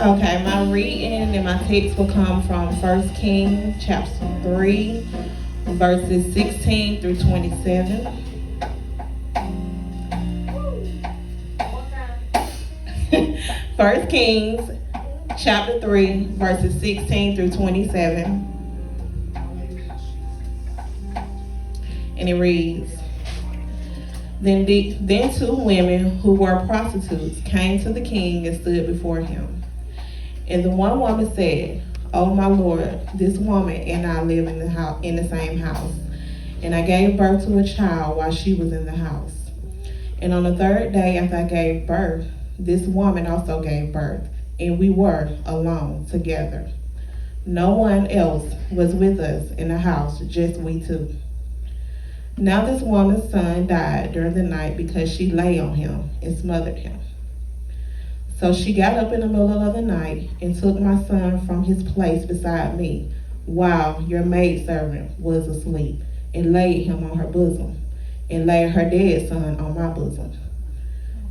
Okay, my reading and my text will come from First Kings chapter 3, verses 16 through 27. First Kings chapter 3, verses 16 through 27. And it reads, then two women who were prostitutes came to the king and stood before him. And the one woman said, "Oh my lord, this woman and I live in the same house, and I gave birth to a child while she was in the house. And on the third day after I gave birth, this woman also gave birth, and we were alone together. No one else was with us in the house, just we two. Now this woman's son died during the night because she lay on him and smothered him. So she got up in the middle of the night and took my son from his place beside me while your maidservant was asleep, and laid him on her bosom, and laid her dead son on my bosom.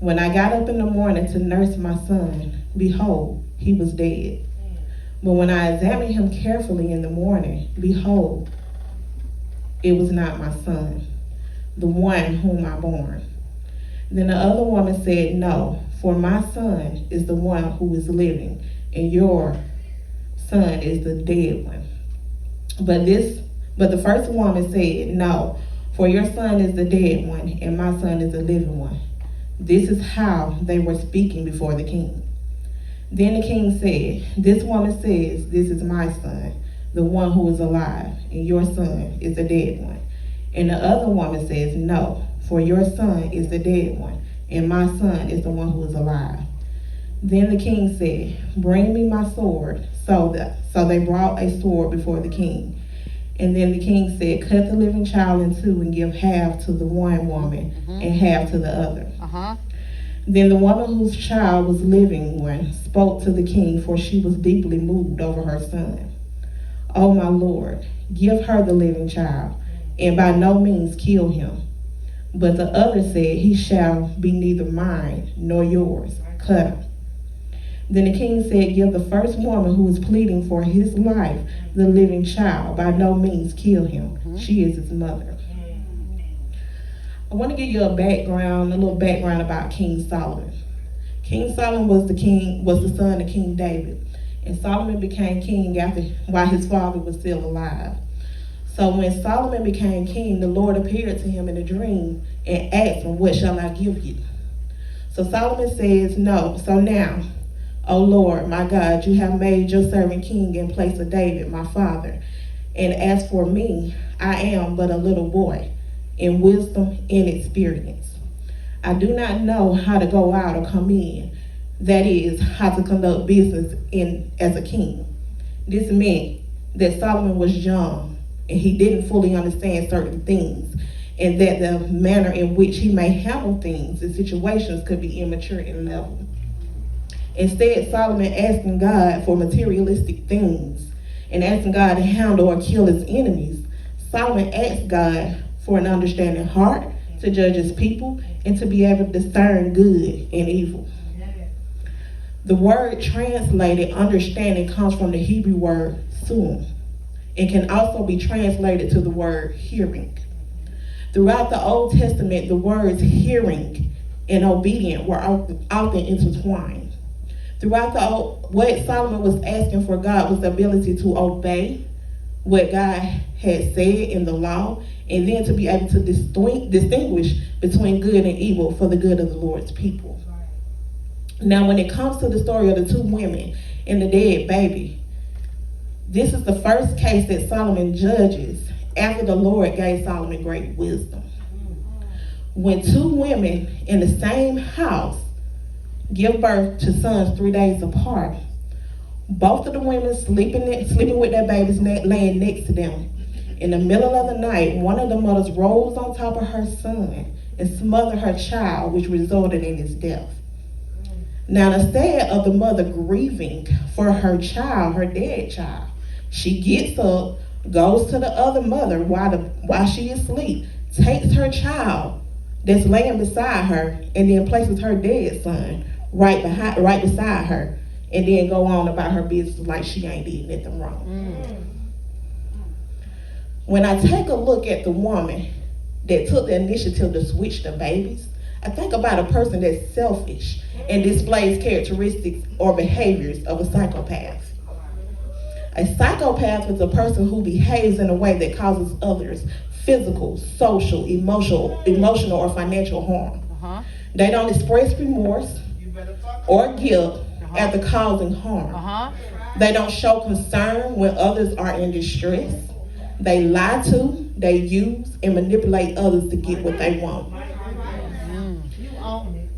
When I got up in the morning to nurse my son, behold, he was dead. But when I examined him carefully in the morning, behold, it was not my son, the one whom I bore." Then the other woman said, "No, for my son is the one who is living, and your son is the dead one." But the first woman said, "No, for your son is the dead one, and my son is the living one." This is how they were speaking before the king. Then the king said, "This woman says, this is my son, the one who is alive, and your son is the dead one." And the other woman says, "No, for your son is the dead one, and my son is the one who is alive." Then the king said, "Bring me my sword." So they brought a sword before the king. And then the king said, "Cut the living child in two and give half to the one woman and half to the other." Then the woman whose child was living one spoke to the king, for she was deeply moved over her son. "Oh my lord, give her the living child, and by no means kill him." But the other said, "He shall be neither mine nor yours. Cut him." Then the king said, "Give the first woman who is pleading for his life the living child. By no means kill him. She is his mother." I want to give you a little background about King Solomon. King Solomon was the son of King David. And Solomon became king while his father was still alive. So when Solomon became king, the Lord appeared to him in a dream and asked him, "What shall I give you?" So Solomon says, "No. So now, O Lord, my God, you have made your servant king in place of David, my father. And as for me, I am but a little boy, in wisdom and experience. I do not know how to go out or come in, that is, how to conduct business as a king." This meant that Solomon was young and he didn't fully understand certain things, and that the manner in which he may handle things and situations could be immature in level. Instead, Solomon asking God for materialistic things and asking God to handle or kill his enemies, Solomon asked God for an understanding heart to judge his people and to be able to discern good and evil. The word translated understanding comes from the Hebrew word sum, and can also be translated to the word hearing. Throughout the Old Testament, the words hearing and obedient were often intertwined. What Solomon was asking for God was the ability to obey what God had said in the law, and then to be able to distinguish between good and evil for the good of the Lord's people. Now, when it comes to the story of the two women and the dead baby, this is the first case that Solomon judges after the Lord gave Solomon great wisdom. When two women in the same house give birth to sons 3 days apart, both of the women sleeping with their babies laying next to them. In the middle of the night, one of the mothers rose on top of her son and smothered her child, which resulted in his death. Now, instead of the mother grieving for her child, her dead child, she gets up, goes to the other mother while she is asleep, takes her child that's laying beside her, and then places her dead son right beside her, and then go on about her business like she ain't did nothing wrong. When I take a look at the woman that took the initiative to switch the babies, I think about a person that's selfish and displays characteristics or behaviors of a psychopath. A psychopath is a person who behaves in a way that causes others physical, social, emotional, or financial harm. They don't express remorse or guilt after causing harm. They don't show concern when others are in distress. They lie to, they use, and manipulate others to get what they want.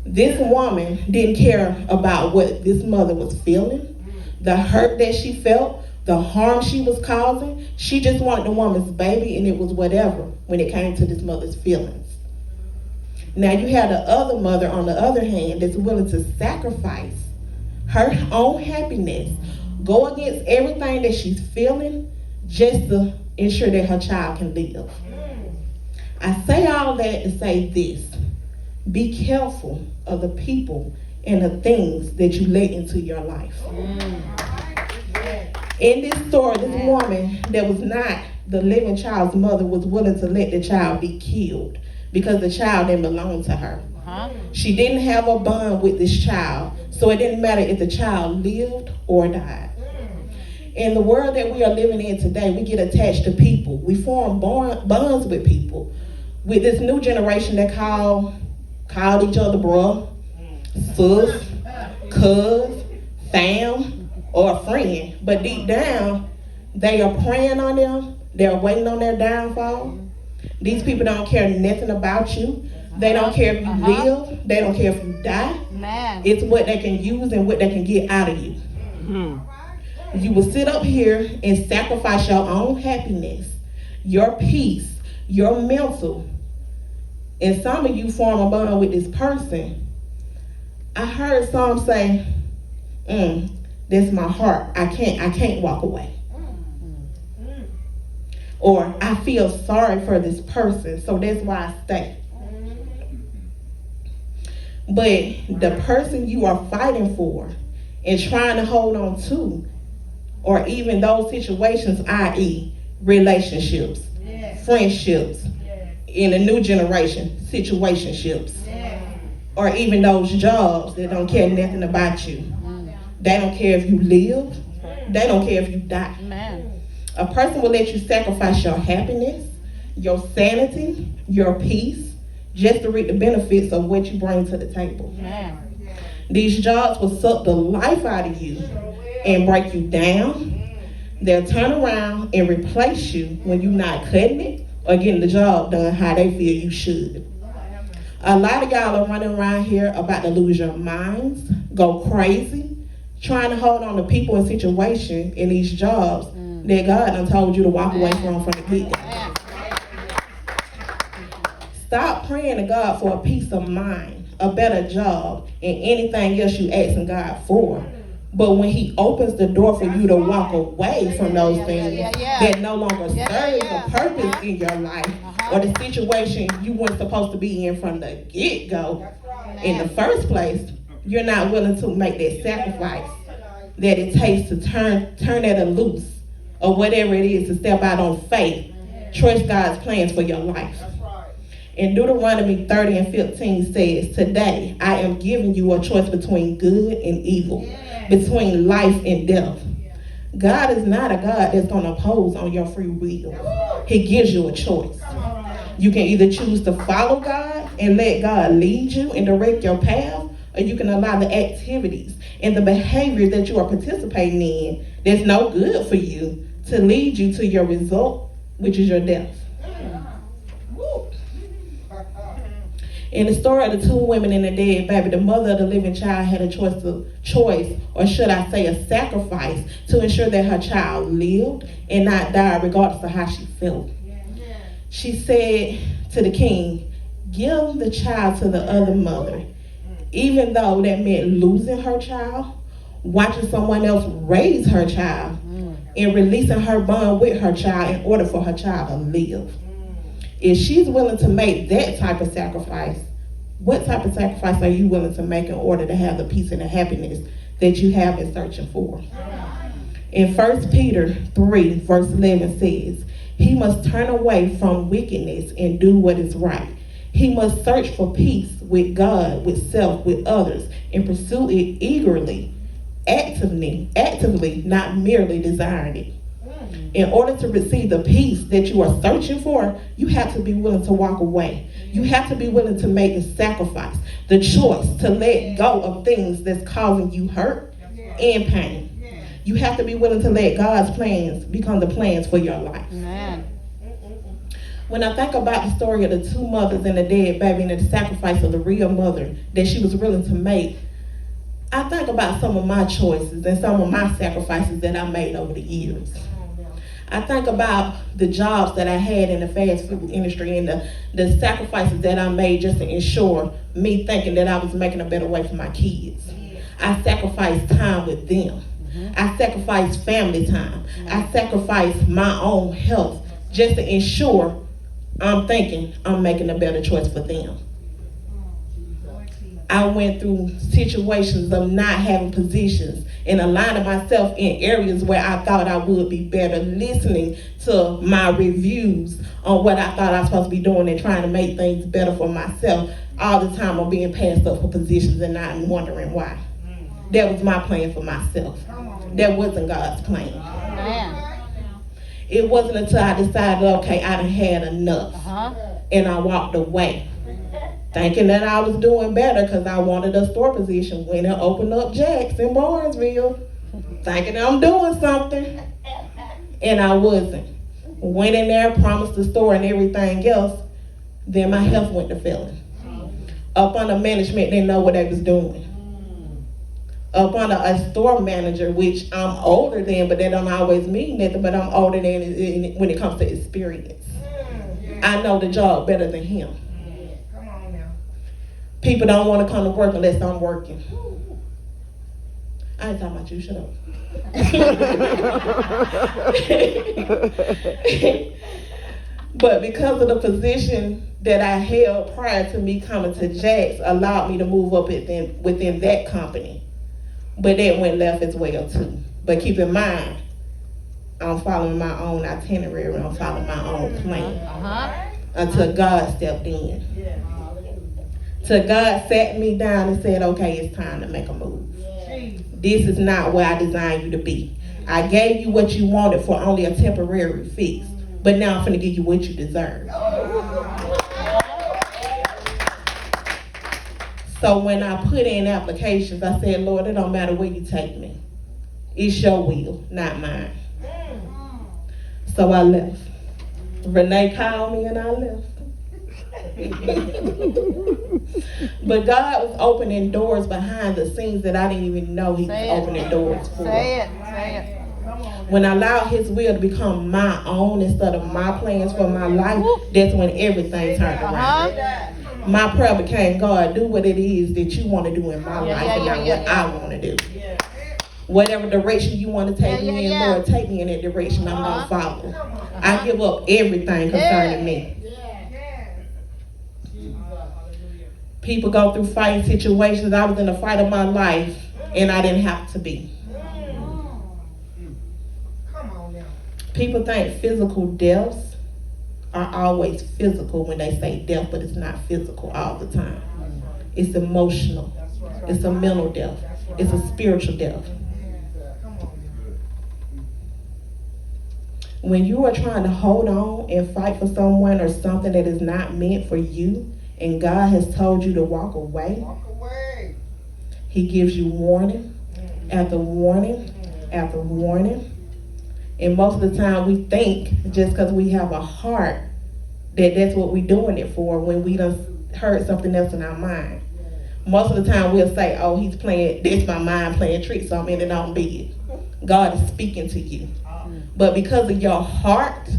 This woman didn't care about what this mother was feeling, the hurt that she felt, the harm she was causing. She just wanted the woman's baby, and it was whatever when it came to this mother's feelings. Now you have the other mother, on the other hand, that's willing to sacrifice her own happiness, go against everything that she's feeling just to ensure that her child can live. I say all that to say this: be careful of the people and the things that you let into your life. In this story, this woman that was not the living child's mother was willing to let the child be killed because the child didn't belong to her. She didn't have a bond with this child, so it didn't matter if the child lived or died. In the world that we are living in today, we get attached to people. We form bonds with people. With this new generation that call each other bro, sis, cuz, fam, or a friend. But deep down, they are preying on them. They're waiting on their downfall. These people don't care nothing about you. They don't care if you live. They don't care if you die. It's what they can use and what they can get out of you. You will sit up here and sacrifice your own happiness, your peace, your mental, and some of you form a bond with this person. I heard some say, that's my heart. I can't walk away. Or I feel sorry for this person, so that's why I stay. But the person you are fighting for and trying to hold on to, or even those situations, i.e. relationships, friendships, in a new generation, situationships, or even those jobs that don't care nothing about you. They don't care if you live. They don't care if you die. A person will let you sacrifice your happiness, your sanity, your peace, just to reap the benefits of what you bring to the table. These jobs will suck the life out of you and break you down. They'll turn around and replace you when you're not cutting it or getting the job done how they feel you should. A lot of y'all are running around here about to lose your minds, go crazy, trying to hold on to people and situations in these jobs that God done told you to walk away from the get-go. Stop praying to God for a peace of mind, a better job, and anything else you asking God for. But when he opens the door for you to walk away from those things that no longer serve a purpose in your life, or the situation you weren't supposed to be in from the get-go in the first place, you're not willing to make that sacrifice that it takes to turn that loose, or whatever it is, to step out on faith, trust God's plans for your life. In Deuteronomy 30 and 15 says, today I am giving you a choice between good and evil, between life and death. God is not a God that's going to oppose on your free will. He gives you a choice. You can either choose to follow God and let God lead you and direct your path, or you can allow the activities and the behavior that you are participating in that's no good for you to lead you to your result, which is your death. In the story of the two women and the dead baby, the mother of the living child had a choice, or should I say a sacrifice, to ensure that her child lived and not died regardless of how she felt. She said to the king, give the child to the other mother, even though that meant losing her child, watching someone else raise her child, and releasing her bond with her child in order for her child to live. If she's willing to make that type of sacrifice, what type of sacrifice are you willing to make in order to have the peace and the happiness that you have been searching for. In 1 Peter 3, verse 11 says, he must turn away from wickedness and do what is right. He must search for peace with God, with self, with others, and pursue it eagerly, actively, not merely desiring it. In order to receive the peace that you are searching for, you have to be willing to walk away. You have to be willing to make the sacrifice, the choice to let go of things that's causing you hurt and pain. You have to be willing to let God's plans become the plans for your life. Amen. When I think about the story of the two mothers and the dead baby and the sacrifice of the real mother that she was willing to make, I think about some of my choices and some of my sacrifices that I made over the years. I think about the jobs that I had in the fast food industry and the sacrifices that I made just to ensure me thinking that I was making a better way for my kids. I sacrificed time with them. I sacrificed family time. I sacrificed my own health just to ensure I'm thinking I'm making a better choice for them. I went through situations of not having positions and aligning myself in areas where I thought I would be better, listening to my reviews on what I thought I was supposed to be doing and trying to make things better for myself. All the time I'm being passed up for positions and not wondering why. That was my plan for myself. That wasn't God's plan. It wasn't until I decided, okay, I done had enough. And I walked away. Thinking that I was doing better because I wanted a store position. Went and opened up Jack's in Barnesville. Thinking I'm doing something. And I wasn't. Went in there, promised the store and everything else. Then my health went to failing. Up under management, they know what they was doing. Up under a store manager, which I'm older than, but that don't always mean nothing, but I'm older than when it comes to experience. I know the job better than him. People don't want to come to work unless I'm working. I ain't talking about you, shut up. But because of the position that I held prior to me coming to Jack's allowed me to move up within that company. But that went left as well too. But keep in mind, I'm following my own itinerary, I'm following my own plan. Until God stepped in. Till God sat me down and said, okay, it's time to make a move. This is not where I designed you to be. I gave you what you wanted for only a temporary fix. But now I'm going to give you what you deserve. So when I put in applications, I said, Lord, it don't matter where you take me. It's your will, not mine. So I left. Renee called me and I left. But God was opening doors behind the scenes that I didn't even know he was opening doors for. Say it. When I allowed his will to become my own instead of my plans for my life, that's when everything turned around. My prayer became, God, do what it is that you want to do in my life and not what I want to do. Whatever direction you want to take me in, Lord, take me in that direction I'm going to follow. I give up everything concerning me. People go through fighting situations. I was in a fight of my life, and I didn't have to be. People think physical deaths are always physical when they say death, but it's not physical all the time. It's emotional. It's a mental death. It's a spiritual death. When you are trying to hold on and fight for someone or something that is not meant for you, and God has told you to walk away, he gives you warning after warning after warning. And most of the time we think just because we have a heart that that's what we're doing it for when we done heard something else in our mind. Most of the time we'll say, oh, he's playing, that's my mind playing tricks on me and it don't be it. God is speaking to you. But because of your heart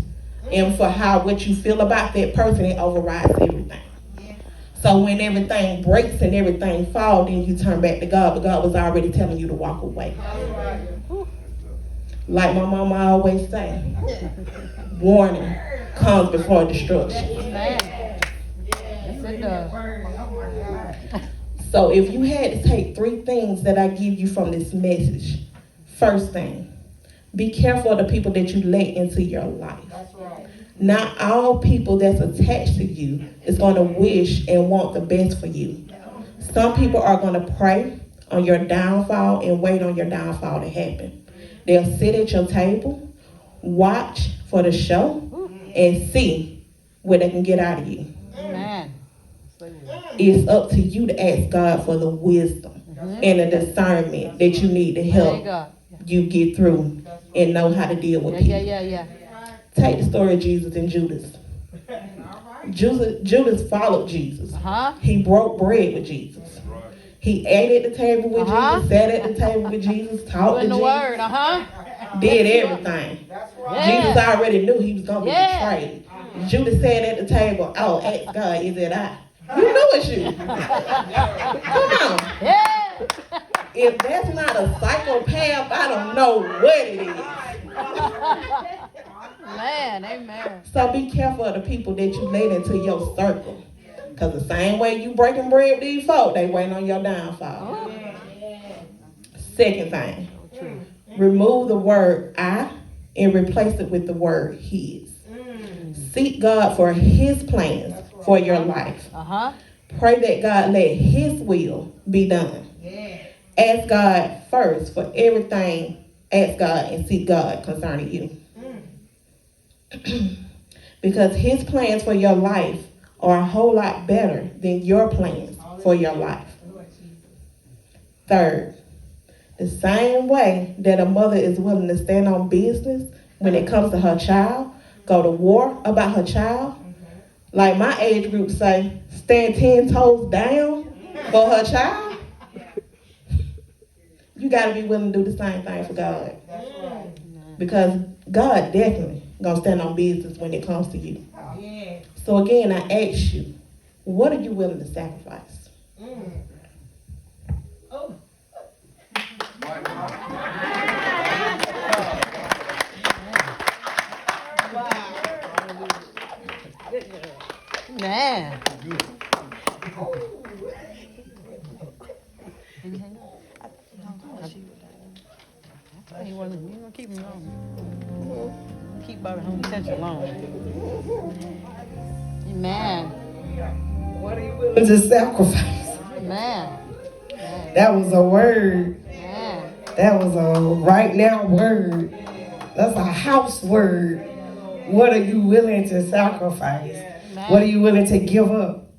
and for what you feel about that person, it overrides everything. So when everything breaks and everything falls, then you turn back to God, but God was already telling you to walk away. Like my mama always say, warning comes before destruction. Yes, it does. So if you had to take 3 things that I give you from this message, first thing, be careful of the people that you let into your life. That's right. Not all people that's attached to you is going to wish and want the best for you. Some people are going to pray on your downfall and wait on your downfall to happen. They'll sit at your table, watch for the show, and see what they can get out of you. Amen. It's up to you to ask God for the wisdom and the discernment that you need to help you get through and know how to deal with people. Yeah. Take the story of Jesus and Judas. Judas followed Jesus. He broke bread with Jesus. He ate at the table with Jesus, sat at the table with Jesus, talked to Jesus. Word, did everything. Jesus already knew he was going to be betrayed. Judas sat at the table, oh, ask God, is it I? You know it's you. Come on. Yeah. If that's not a psychopath, I don't know what it is. Man, amen. So be careful of the people that you let into your circle. Because the same way you breaking bread with these folk, they waiting on your downfall. Second thing, remove the word I and replace it with the word his. Seek God for his plans for your life. Pray that God let his will be done. Ask God first for everything. Ask God and seek God concerning you. Because his plans for your life are a whole lot better than your plans for your life. Third, the same way that a mother is willing to stand on business when it comes to her child, go to war about her child, like my age group say, stand 10 toes down for her child, you got to be willing to do the same thing for God. Because God definitely going to stand on business when it comes to you. So again, I ask you, what are you willing to sacrifice? Man. You want to keep him long. Keep Bobby home attention long. Amen. What are you willing to sacrifice? Amen. That was a word. Amen. That was a right now word. That's a house word. What are you willing to sacrifice? What are you willing to give up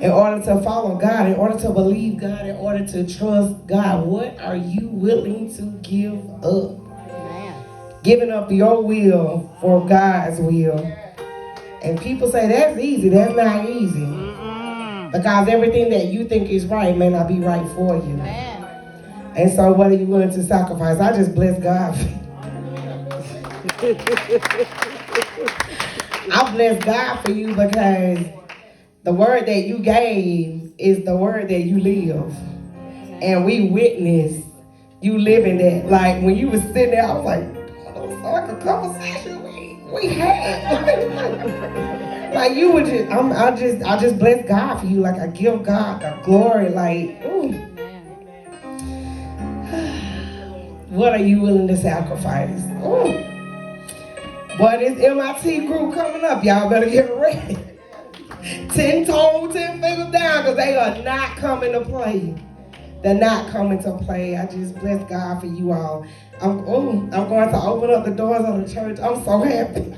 in order to follow God, in order to believe God, in order to trust God? What are you willing to give up? Giving up your will for God's will. And people say that's easy. That's not easy. Because everything that you think is right may not be right for you. And so what are you willing to sacrifice? I just bless God for you. I bless God for you because the word that you gave is the word that you live. And we witness you living that. Like when you was sitting there, I was like, oh, it's like a conversation we had. Like you were just, I just bless God for you. Like I give God the glory. Like, ooh. What are you willing to sacrifice? Ooh. Boy, this MIT group coming up, y'all better get ready. 10 toes, 10 fingers down, because they are not coming to play. They're not coming to play. I just bless God for you all. I'm going to open up the doors of the church. I'm so happy.